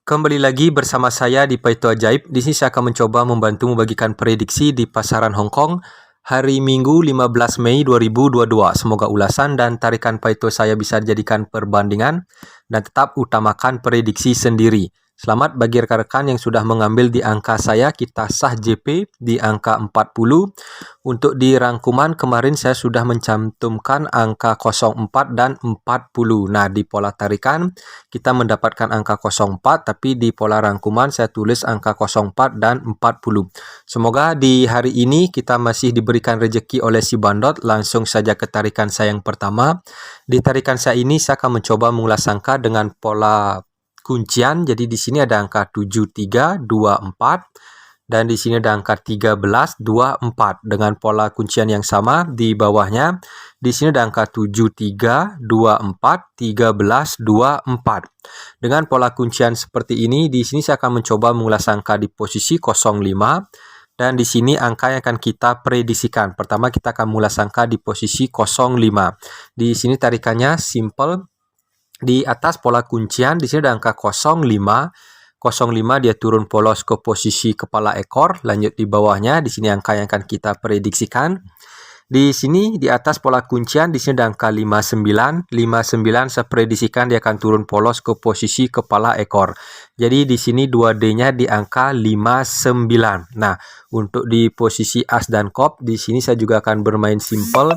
Kembali lagi bersama saya di Paito Ajaib. Di sini saya akan mencoba membantu membagikan prediksi di pasaran Hong Kong hari Minggu 15 Mei 2022. Semoga ulasan dan tarikan Paito saya bisa dijadikan perbandingan dan tetap utamakan prediksi sendiri. Selamat bagi rekan-rekan yang sudah mengambil di angka saya, kita sah JP di angka 40. Untuk di rangkuman kemarin saya sudah mencantumkan angka 04 dan 40. Nah, di pola tarikan kita mendapatkan angka 04, tapi di pola rangkuman saya tulis angka 04 dan 40. Semoga di hari ini kita masih diberikan rezeki oleh si Bandot. Langsung saja ke tarikan saya yang pertama. Di tarikan saya ini saya akan mencoba mengulas angka dengan pola kuncian. Jadi di sini ada angka 7324 dan di sini ada angka 1324 dengan pola kuncian yang sama. Di bawahnya di sini ada angka 7324 1324. Dengan pola kuncian seperti ini, di sini saya akan mencoba mengulas angka di posisi 05 dan di sini angka yang akan kita prediksikan. Pertama kita akan mengulas angka di posisi 05. Di sini tarikannya simple. Di atas pola kuncian di sini ada angka 05. 05 dia turun polos ke posisi kepala ekor. Lanjut di bawahnya di sini angka yang akan kita prediksikan. Di sini di atas pola kuncian di sini ada angka 59. 59 saya prediksikan dia akan turun polos ke posisi kepala ekor. Jadi di sini 2D-nya di angka 59. Nah, untuk di posisi as dan kop di sini saya juga akan bermain simple.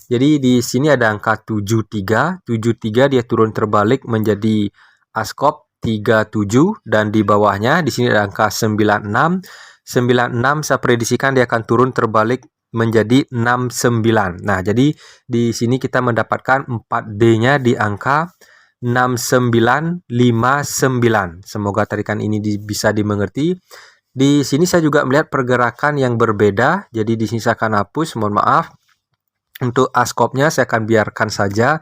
Jadi di sini ada angka 73. 73 dia turun terbalik menjadi as kop 37 dan di bawahnya di sini ada angka 96. 96 saya prediksikan dia akan turun terbalik menjadi 69. Nah, jadi di sini kita mendapatkan 4D-nya di angka 6959. Semoga tarikan ini bisa dimengerti. Di sini saya juga melihat pergerakan yang berbeda. Jadi di sini saya akan hapus, mohon maaf. Untuk askopnya saya akan biarkan saja.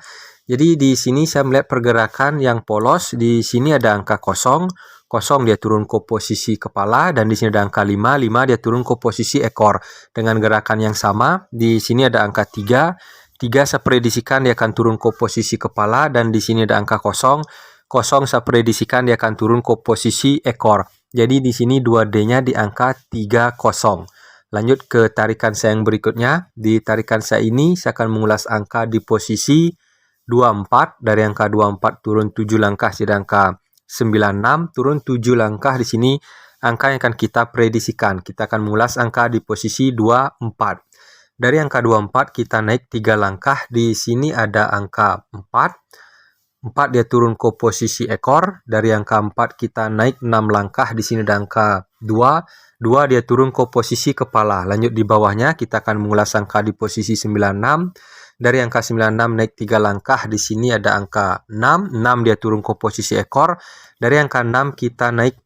Jadi di sini saya melihat pergerakan yang polos. Di sini ada angka 0. 0 dia turun ke posisi kepala dan di sini ada angka 5. 5 dia turun ke posisi ekor. Dengan gerakan yang sama, di sini ada angka 3. 3 saya prediksikan dia akan turun ke posisi kepala dan di sini ada angka 0. 0 saya prediksikan dia akan turun ke posisi ekor. Jadi di sini 2D-nya di angka 30. Lanjut ke tarikan saya yang berikutnya. Di tarikan saya ini saya akan mengulas angka di posisi 24. Dari angka 24 turun 7 langkah jadi angka 96, turun 7 langkah di sini angka yang akan kita prediksikan. Kita akan mengulas angka di posisi 24. Dari angka 24 kita naik 3 langkah. Di sini ada angka 4. 4 dia turun ke posisi ekor. Dari angka 4 kita naik 6 langkah. Di sini ada angka 2. 2 dia turun ke posisi kepala. Lanjut di bawahnya kita akan mengulas angka di posisi 96. Dari angka 96 naik 3 langkah. Di sini ada angka 6. 6 dia turun ke posisi ekor. Dari angka 6 kita naik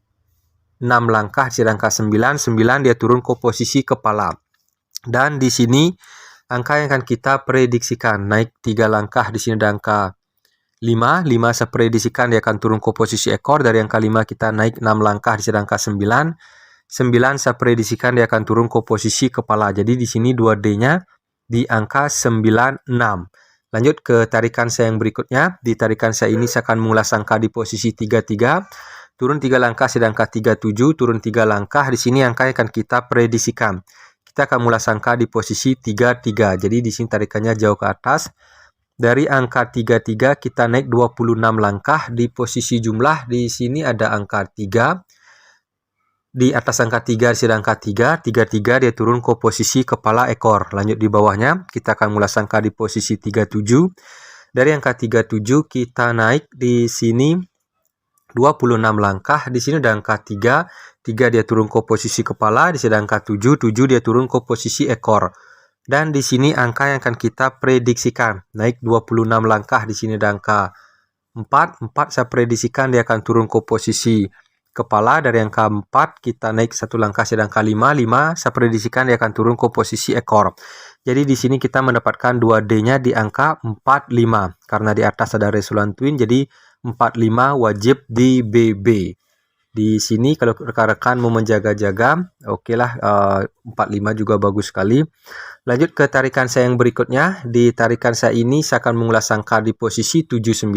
6 langkah. Di angka 9. 9 dia turun ke posisi kepala. Dan di sini angka yang akan kita prediksikan naik 3 langkah. Di sini ada angka 5. 5 saya prediksikan dia akan turun ke posisi ekor. Dari angka 5 kita naik 6 langkah. Di sini angka 9. 9 saya prediksikan dia akan turun ke posisi kepala. Jadi di sini 2D-nya di angka 96. Lanjut ke tarikan saya yang berikutnya. Di tarikan saya ini saya akan mengulas angka di posisi 33. Turun 3 langkah di angka 37, turun 3 langkah. Di sini angka yang akan kita prediksikan. Kita akan mengulas angka di posisi 33. Jadi di sini tarikannya jauh ke atas. Dari angka 33 kita naik 26 langkah. Di posisi jumlah di sini ada angka 3. Di atas angka 3 di sini angka 3. 33 dia turun ke posisi kepala ekor. Lanjut di bawahnya kita akan mengulas angka di posisi 37. Dari angka 37 kita naik di sini 26 langkah. Di sini ada angka 3. 3 dia turun ke posisi kepala. Di sini ada angka 7. 7 dia turun ke posisi ekor. Dan di sini angka yang akan kita prediksikan naik 26 langkah. Di sini ada angka 4. 4 saya prediksikan dia akan turun ke posisi kepala. Dari angka 4 kita naik 1 langkah jadi angka 5. 5 saya prediksikan dia akan turun ke posisi ekor. Jadi di sini kita mendapatkan 2D-nya di angka 45. Karena di atas ada resultant twin jadi 45 wajib di BB. Di sini kalau rekan-rekan mau menjaga-jaga, oke lah 45 juga bagus sekali. Lanjut ke tarikan saya yang berikutnya. Di tarikan saya ini saya akan mengulas angka di posisi 79.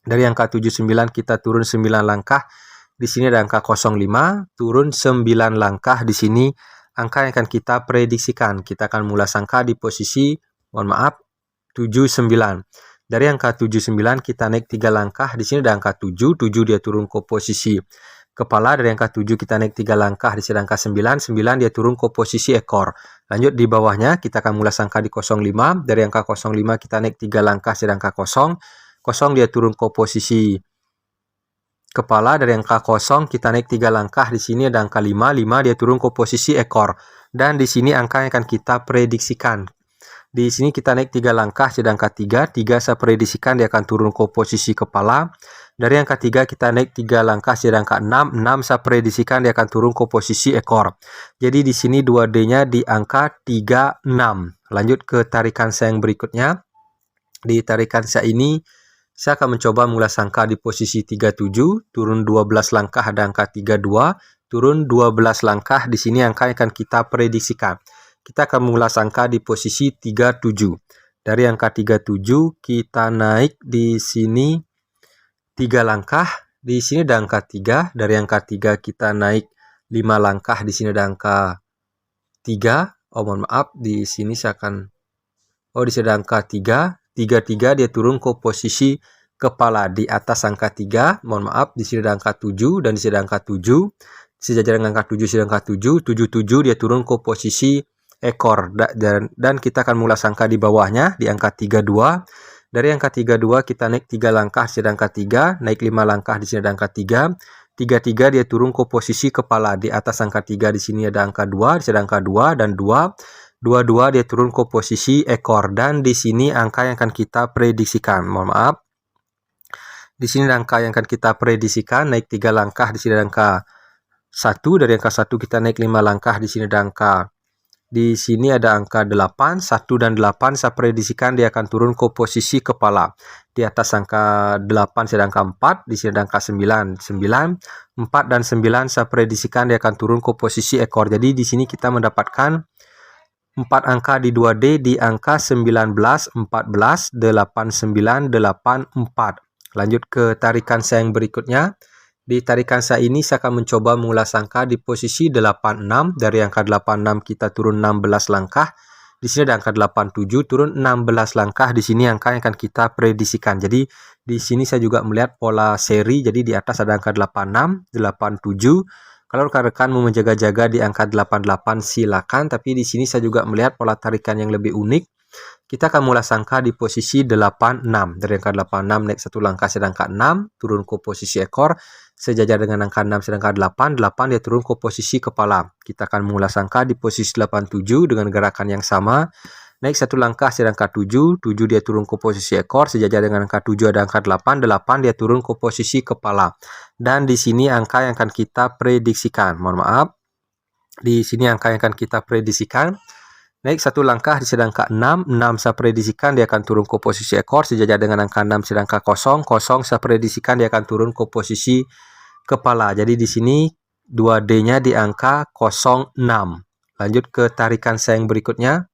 Dari angka 79 kita turun 9 langkah. Di sini ada angka 05, turun 9 langkah. Di sini angka yang akan kita prediksikan. Kita akan mulai angka di posisi, mohon maaf, 79. Dari angka 79 kita naik 3 langkah. Di sini ada angka 7, 7 dia turun ke posisi kepala. Dari angka 7 kita naik 3 langkah. Di sini ada angka 9, 9 dia turun ke posisi ekor. Lanjut di bawahnya kita akan mulai angka di 05. Dari angka 05 kita naik 3 langkah, di angka 0. 0 dia turun ke posisi kepala. Dari angka 0 kita naik 3 langkah. Di sini ada angka 5, 5 dia turun ke posisi ekor. Dan di sini angka yang akan kita prediksikan. Di sini kita naik 3 langkah, di angka 3. 3 saya prediksikan dia akan turun ke posisi kepala. Dari angka 3 kita naik 3 langkah, di angka 6. 6 saya prediksikan dia akan turun ke posisi ekor. Jadi di sini 2D-nya di angka 36. Lanjut ke tarikan saya yang berikutnya. Di tarikan saya ini saya akan mencoba mulai angka di posisi 37, turun 12 langkah ada angka 32, turun 12 langkah. Di sini angka yang akan kita prediksikan. Kita akan mengulas angka di posisi 37. Dari angka 37 kita naik di sini 3 langkah. Di sini ada angka 3. Dari angka 3 kita naik 5 langkah. Di sini ada angka 3. Oh, mohon maaf, di sini saya akan di sini ada angka 3. 3 dia turun ke posisi kepala di atas angka 3. Mohon maaf, di sini ada angka 7 dan di sini ada angka 7. Sejajar dengan angka 7, sini angka 7. 77 dia turun ke posisi ekor, dan kita akan mulai angka di bawahnya di angka 32. Dari angka 32 kita naik 3 langkah, di angka 3, naik 5 langkah, di sini ada angka 3. 33 dia turun ke posisi kepala di atas angka 3. Di sini ada angka 2, di sini ada angka 2 dan 2. 22 dia turun ke posisi ekor, dan di sini angka yang akan kita prediksikan. Mohon maaf. Di sini ada angka yang akan kita prediksikan, naik 3 langkah, di sini ada angka 1. Dari angka 1 kita naik 5 langkah, di sini ada angka 8, 1 dan 8 saya prediksikan dia akan turun ke posisi kepala. Di atas angka 8 ada angka 4, di sini ada angka 9. 9, 4 dan 9 saya prediksikan dia akan turun ke posisi ekor. Jadi di sini kita mendapatkan 4 angka di 2D di angka 19, 14, 89, 84. Lanjut ke tarikan saya yang berikutnya. Di tarikan saya ini saya akan mencoba mengulas angka di posisi 86. Dari angka 86 kita turun 16 langkah. Di sini ada angka 87, turun 16 langkah. Di sini angka yang akan kita prediksikan. Jadi di sini saya juga melihat pola seri. Jadi di atas ada angka 86, 87. Kalau rekan-rekan mau menjaga-jaga di angka 88 silakan. Tapi di sini saya juga melihat pola tarikan yang lebih unik. Kita akan mulai angka di posisi 86. Dari angka 86 naik 1 langkah, sedangkan 6 turun ke posisi ekor. Sejajar dengan angka 6 sedangkan 8, 8 dia turun ke posisi kepala. Kita akan mengulas angka di posisi 87 dengan gerakan yang sama. Naik 1 langkah sedangkan 7, 7 dia turun ke posisi ekor. Sejajar dengan angka 7 ada angka 8, 8 dia turun ke posisi kepala. Dan di sini angka yang akan kita prediksikan. Mohon maaf. Di sini angka yang akan kita prediksikan. Naik 1 langkah di sedangkan 6, 6 saya prediksikan dia akan turun ke posisi ekor. Sejajar dengan angka 6 sedangkan 0, 0 saya prediksikan dia akan turun ke posisi kepala. Jadi di sini 2D-nya di angka 06. Lanjut ke tarikan saya yang berikutnya.